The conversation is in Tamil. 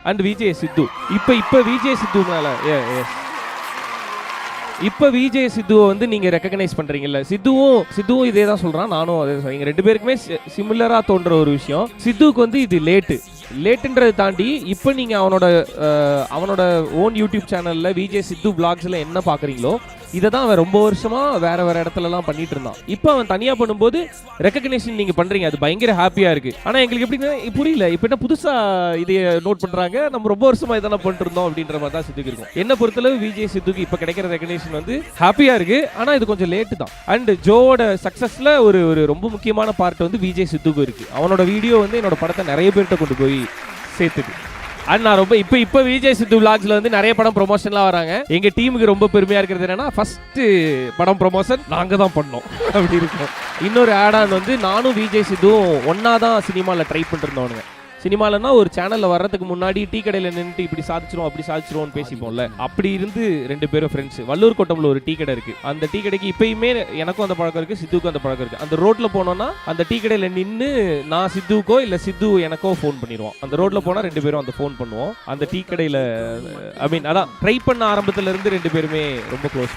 அண்ட் விஜய் சித்து. இப்போ விஜய் சித்து மேல இப்போ விஜய் சித்துவை வந்து நீங்க ரெகக்னைஸ் பண்றீங்கல்ல, சித்துவும் இதே தான் சொல்றான், நானும் அதே சொல்றேன். ரெண்டு பேருக்குமே சிமிலரா தோன்ற ஒரு விஷயம். சித்துவுக்கு வந்து இது லேட்டுன்றதை தாண்டி இப்போ நீங்க அவனோட ஓன் யூடியூப் சேனல்ல விஜய் சித்து பிளாக்ஸ்ல என்ன பாக்குறீங்களோ இதை தான் அவன் ரொம்ப வருஷமா வேற இடத்துலலாம் பண்ணிட்டு இருந்தான். இப்போ அவன் தனியா பண்ணும்போது ரெகக்னேஷன் நீங்க பண்றீங்க, அது பயங்கர ஹாப்பியா இருக்கு. ஆனா எங்களுக்கு எப்படின்னா புரியல, இப்போ என்ன புதுசா இதைய நோட் பண்றாங்க, நம்ம ரொம்ப வருஷமா இதெல்லாம் பண்ணிட்டு இருந்தோம் அப்படின்ற மாதிரி தான் சித்துக்கு இருக்கும். என்ன பொறுத்தளவு விஜய் சித்துக்கு இப்போ கிடைக்கிற ரெகக்னேஷன் வந்து ஹாப்பியா இருக்கு. ஆனா இது கொஞ்சம் லேட்டு தான். அண்ட் ஜோவோட சக்சஸ்ல ஒரு ரொம்ப முக்கியமான பார்ட் வந்து விஜய் சித்துக்கு இருக்கு. அவனோட வீடியோ வந்து என்னோட படத்தை நிறைய பேர்கிட்ட கொண்டு போய் சேர்த்துக்கு. அண்ட் நான் ரொம்ப இப்போ விஜய் சித்து விளாக்ஸ்ல வந்து நிறைய படம் ப்ரொமோஷன்லாம் வராங்க. எங்க டீமுக்கு ரொம்ப பெருமையா இருக்கிறது என்னன்னா, ஃபர்ஸ்ட் படம் ப்ரொமோஷன் நாங்க தான் பண்ணோம் அப்படி இருக்கும். இன்னொரு ஆட் ஆன் வந்து நானும் விஜய் சித்துவும் ஒன்னா தான் சினிமாவில் ட்ரை பண்ணிட்டு இருந்தோனுங்க. சினிமாலன்னா ஒரு சேனல்ல வர்றதுக்கு முன்னாடி டீ கடையில் நின்றுட்டு இப்படி சாதிச்சிரும் அப்படி சாதிச்சிருவோம்னு பேசிப்போம்ல, அப்படி இருந்து ரெண்டு பேரும் ஃப்ரெண்ட்ஸ். வள்ளூர் கோட்டம்ல ஒரு டீ கடை இருக்கு. அந்த டீ கடைக்கு இப்பயுமே எனக்கும் அந்த பழக்கம் இருக்கு, சித்துக்கும் அந்த பழக்கம் இருக்கு. அந்த ரோட்ல போனோம்னா அந்த டீ கடையில நின்று நான் சித்துக்கோ இல்ல சித்து எனக்கோ ஃபோன் பண்ணிடுவோம். அந்த ரோட்ல போனா ரெண்டு பேரும் அந்த ஃபோன் பண்ணுவோம். அந்த டீ கடையில அதான் ட்ரை பண்ண ஆரம்பத்துல இருந்து ரெண்டு பேருமே ரொம்ப க்ளோஸ்.